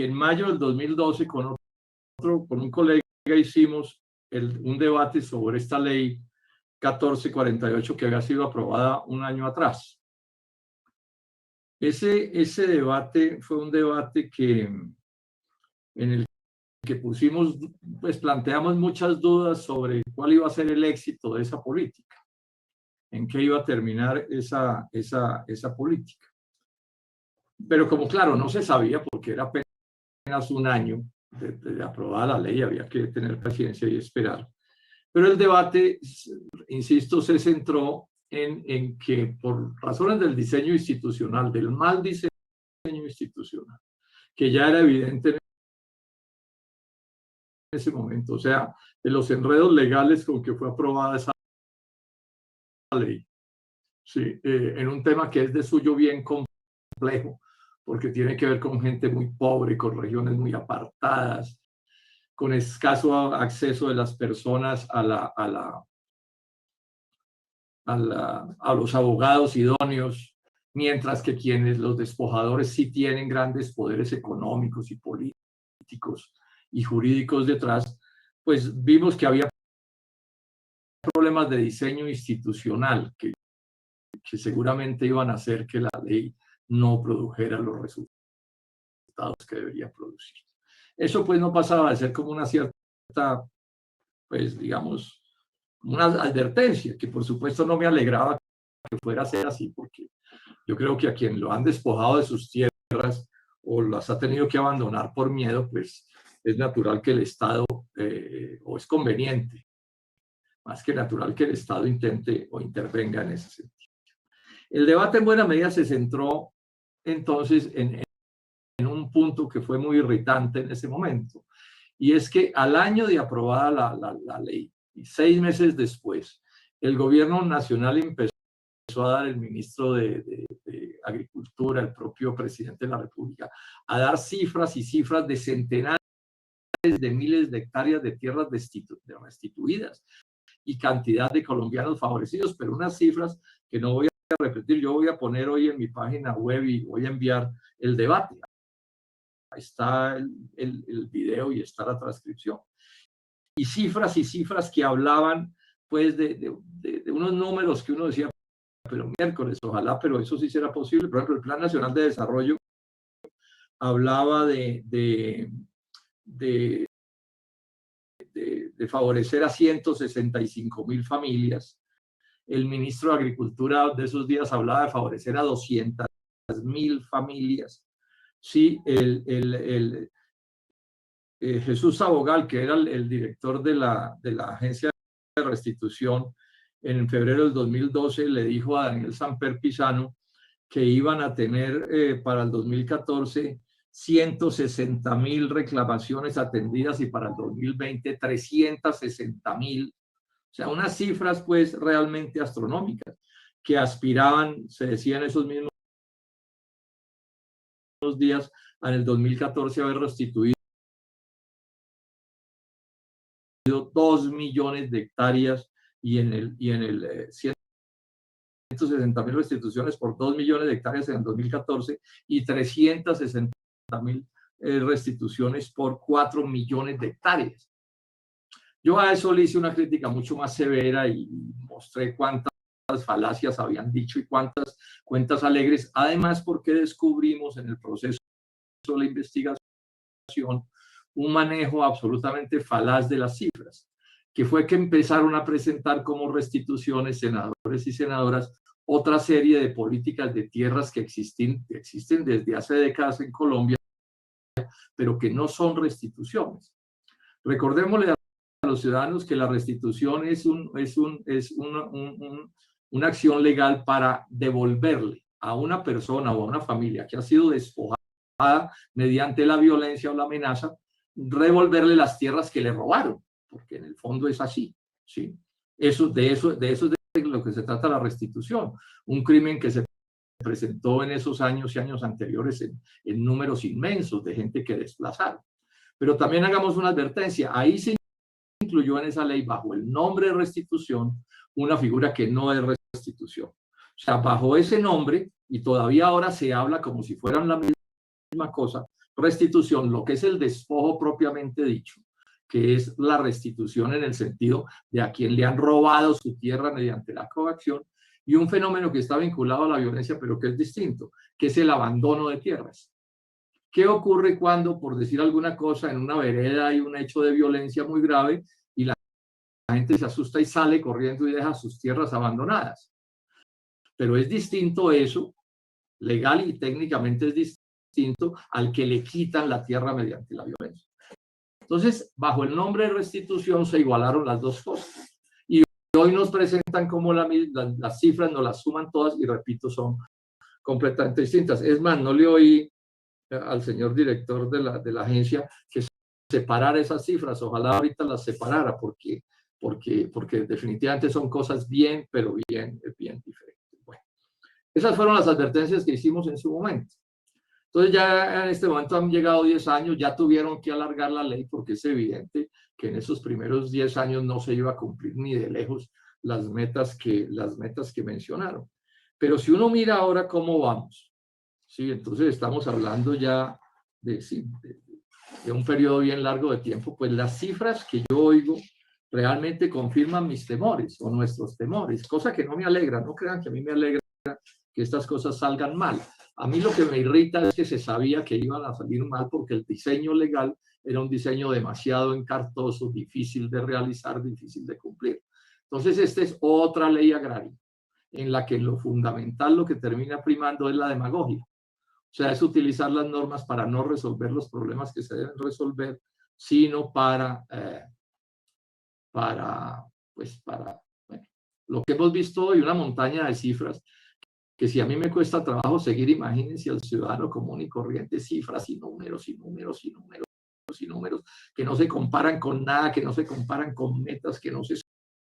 en mayo del 2012 con un colega hicimos un debate sobre esta ley 1448 que había sido aprobada un año atrás. Ese debate fue un debate en el que planteamos muchas dudas sobre cuál iba a ser el éxito de esa política, en qué iba a terminar esa política. Pero como claro, no se sabía porque era apenas un año de aprobada la ley, había que tener paciencia y esperar. Pero el debate, insisto, se centró en que por razones del diseño institucional, del mal diseño institucional, que ya era evidente en ese momento, o sea, de los enredos legales con que fue aprobada esa ley, sí, en un tema que es de suyo bien complejo, porque tiene que ver con gente muy pobre, con regiones muy apartadas, con escaso acceso de las personas a los abogados idóneos, mientras que los despojadores sí tienen grandes poderes económicos y políticos y jurídicos detrás, pues vimos que había problemas de diseño institucional que seguramente iban a hacer que la ley no produjera los resultados que debería producir. Eso pues no pasaba de ser como una cierta, pues digamos, una advertencia, que por supuesto no me alegraba que fuera a ser así, porque yo creo que a quien lo han despojado de sus tierras o las ha tenido que abandonar por miedo, pues es natural que el Estado, o es conveniente, más que natural que el Estado intente o intervenga en ese sentido. El debate en buena medida se centró entonces en un punto que fue muy irritante en ese momento, y es que al año de aprobada la ley, y 6 meses después, el gobierno nacional empezó a dar, el ministro de Agricultura, el propio presidente de la República, a dar cifras y cifras de centenares de miles de hectáreas de tierras restituidas y cantidad de colombianos favorecidos, pero unas cifras que no voy a repetir. Yo voy a poner hoy en mi página web y voy a enviar el debate. Ahí está el video y está la transcripción. Y cifras que hablaban pues de unos números que uno decía, pero miércoles, ojalá, pero eso sí será posible. Por ejemplo, el Plan Nacional de Desarrollo hablaba de favorecer a 165.000 familias. El ministro de Agricultura de esos días hablaba de favorecer a 200.000 familias. Sí, Jesús Sabogal, que era el director de la Agencia de Restitución, en febrero del 2012 le dijo a Daniel Samper Pisano que iban a tener para el 2014 160.000 reclamaciones atendidas y para el 2020 360.000. O sea, unas cifras pues realmente astronómicas que aspiraban, se decía en esos mismos días, en el 2014 haber restituido 2 millones de hectáreas y en el 160.000 restituciones por 2 millones de hectáreas en el 2014 y 360.000 restituciones por 4 millones de hectáreas. Yo a eso le hice una crítica mucho más severa y mostré cuántas falacias habían dicho y cuántas cuentas alegres, además porque descubrimos en el proceso de la investigación un manejo absolutamente falaz de las cifras, que fue que empezaron a presentar como restituciones senadores y senadoras otra serie de políticas de tierras que existen desde hace décadas en Colombia, pero que no son restituciones. Recordémosle a los ciudadanos que la restitución es una acción legal para devolverle a una persona o a una familia que ha sido despojada mediante la violencia o la amenaza, revolverle las tierras que le robaron, porque en el fondo es así, ¿sí? De eso es de lo que se trata la restitución, un crimen que se presentó en esos años y años anteriores en números inmensos de gente que desplazaron. Pero también hagamos una advertencia, ahí se incluyó en esa ley bajo el nombre de restitución una figura que no es restitución. O sea, bajo ese nombre, y todavía ahora se habla como si fueran la misma cosa, restitución, lo que es el despojo propiamente dicho, que es la restitución en el sentido de a quien le han robado su tierra mediante la coacción, y un fenómeno que está vinculado a la violencia, pero que es distinto, que es el abandono de tierras. ¿Qué ocurre cuando, por decir alguna cosa, en una vereda hay un hecho de violencia muy grave y la gente se asusta y sale corriendo y deja sus tierras abandonadas? Pero es distinto eso, legal y técnicamente es distinto al que le quitan la tierra mediante la violencia. Entonces, bajo el nombre de restitución se igualaron las dos cosas. Y hoy nos presentan como las cifras, nos las suman todas y repito, son completamente distintas. Es más, no le oí al señor director de la agencia que separara esas cifras. Ojalá ahorita las separara porque definitivamente son cosas bien, pero bien diferentes. Bueno, esas fueron las advertencias que hicimos en su momento. Entonces ya en este momento han llegado 10 años, ya tuvieron que alargar la ley porque es evidente que en esos primeros 10 años no se iba a cumplir ni de lejos las metas que mencionaron. Pero si uno mira ahora cómo vamos, ¿sí? Entonces estamos hablando ya de un periodo bien largo de tiempo, pues las cifras que yo oigo realmente confirman mis temores o nuestros temores, cosa que no me alegra, no crean que a mí me alegra que estas cosas salgan mal. A mí lo que me irrita es que se sabía que iban a salir mal porque el diseño legal era un diseño demasiado encartoso, difícil de realizar, difícil de cumplir. Entonces, esta es otra ley agraria en la que lo fundamental, lo que termina primando es la demagogia. O sea, es utilizar las normas para no resolver los problemas que se deben resolver, sino para bueno, lo que hemos visto hoy, una montaña de cifras, que si a mí me cuesta trabajo seguir, imagínense al ciudadano común y corriente, cifras y números y números y números y números, que no se comparan con nada, que no se comparan con metas, que no se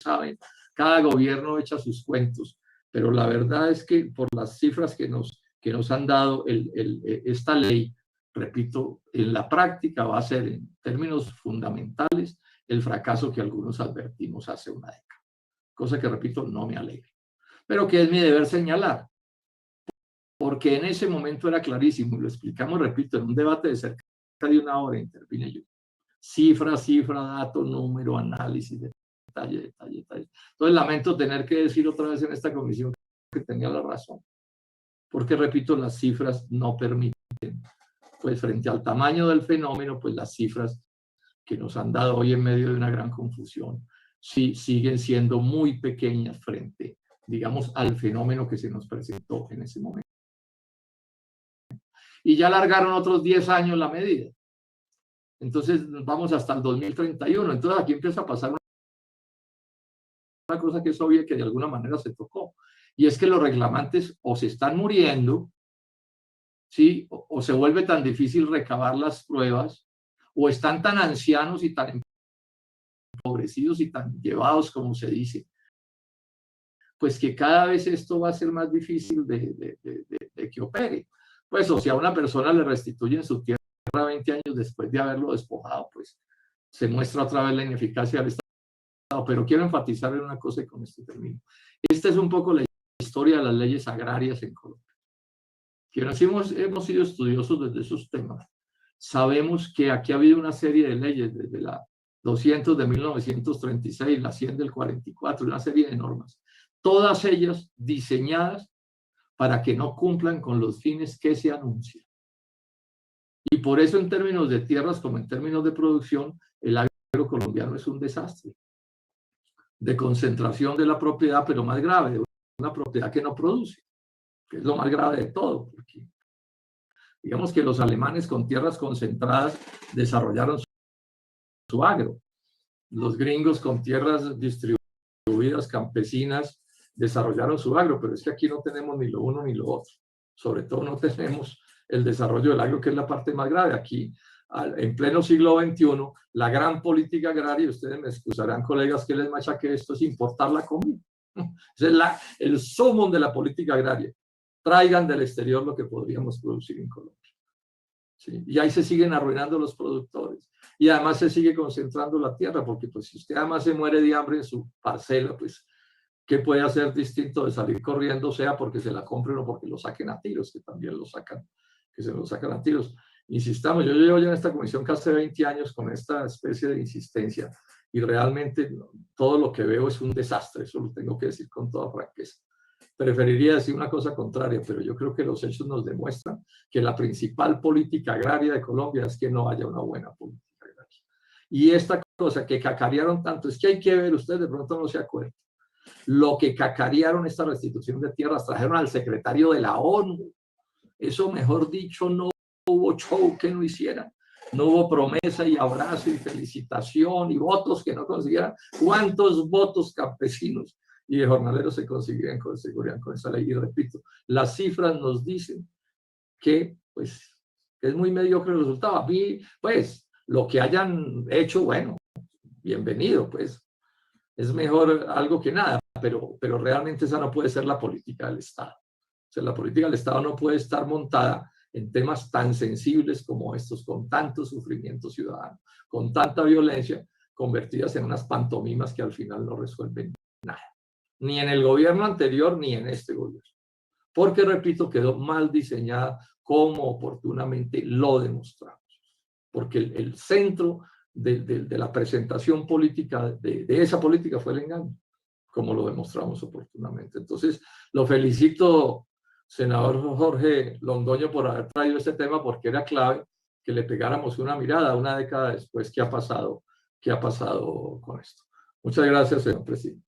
saben. Cada gobierno echa sus cuentos, pero la verdad es que por las cifras que nos han dado esta ley, repito, en la práctica va a ser en términos fundamentales el fracaso que algunos advertimos hace una década, cosa que, repito, no me alegra, pero que es mi deber señalar, porque en ese momento era clarísimo, y lo explicamos, repito, en un debate de cerca de una hora intervine yo. Cifra, dato, número, análisis, detalle. Entonces lamento tener que decir otra vez en esta comisión que tenía la razón, porque, repito, las cifras no permiten, pues frente al tamaño del fenómeno, pues las cifras que nos han dado hoy en medio de una gran confusión, sí siguen siendo muy pequeñas frente, digamos, al fenómeno que se nos presentó en ese momento. Y ya alargaron otros 10 años la medida. Entonces vamos hasta el 2031. Entonces aquí empieza a pasar una cosa que es obvia, que de alguna manera se tocó. Y es que los reclamantes o se están muriendo, ¿sí? O se vuelve tan difícil recabar las pruebas, o están tan ancianos y tan empobrecidos y tan llevados, como se dice, pues que cada vez esto va a ser más difícil de que opere. Pues, o si a una persona le restituyen su tierra 20 años después de haberlo despojado, pues se muestra otra vez la ineficacia del Estado. Pero quiero enfatizar en una cosa y con esto termino. Esta es un poco la historia de las leyes agrarias en Colombia. Quienes hemos sido estudiosos desde esos temas, sabemos que aquí ha habido una serie de leyes, desde la 200 de 1936, la 100 del 44, una serie de normas, todas ellas diseñadas para que no cumplan con los fines que se anuncian. Y por eso, en términos de tierras como en términos de producción, el agro colombiano es un desastre de concentración de la propiedad, pero más grave, de una propiedad que no produce, que es lo más grave de todo, porque digamos que los alemanes con tierras concentradas desarrollaron su agro. Los gringos con tierras distribuidas campesinas desarrollaron su agro, pero es que aquí no tenemos ni lo uno ni lo otro. Sobre todo no tenemos el desarrollo del agro, que es la parte más grave. Aquí, en pleno siglo XXI, la gran política agraria, ustedes me excusarán, colegas, que les machaque esto, es importar la comida. Ese es el sumum de la política agraria. Traigan del exterior lo que podríamos producir en Colombia. ¿Sí? Y ahí se siguen arruinando los productores. Y además se sigue concentrando la tierra, porque pues si usted además se muere de hambre en su parcela, pues ¿qué puede hacer distinto de salir corriendo, sea porque se la compren o porque lo saquen a tiros, que también lo sacan, que se lo sacan a tiros? insistamos, yo llevo ya en esta comisión casi 20 años con esta especie de insistencia y realmente todo lo que veo es un desastre, eso lo tengo que decir con toda franqueza. Preferiría decir una cosa contraria, pero yo creo que los hechos nos demuestran que la principal política agraria de Colombia es que no haya una buena política agraria. Y esta cosa que cacarearon tanto, es que hay que ver, ustedes de pronto no se acuerdan, lo que cacarearon esta restitución de tierras, trajeron al secretario de la ONU. Eso, mejor dicho, no hubo show que no hicieran. No hubo promesa y abrazo y felicitación y votos que no consiguieran. ¿Cuántos votos campesinos y de jornaleros se conseguirían con seguridad con esa ley? Y repito, las cifras nos dicen que, pues, es muy mediocre el resultado. A mí, pues, lo que hayan hecho, bueno, bienvenido, pues, es mejor algo que nada, pero realmente esa no puede ser la política del Estado. O sea, la política del Estado no puede estar montada en temas tan sensibles como estos, con tanto sufrimiento ciudadano, con tanta violencia, convertidas en unas pantomimas que al final no resuelven nada. Ni en el gobierno anterior, ni en este gobierno. Porque, repito, quedó mal diseñada, como oportunamente lo demostramos. Porque el centro de la presentación política, de esa política, fue el engaño, como lo demostramos oportunamente. Entonces, lo felicito, senador Jorge Londoño, por haber traído este tema, porque era clave que le pegáramos una mirada una década después qué ha pasado con esto. Muchas gracias, señor presidente.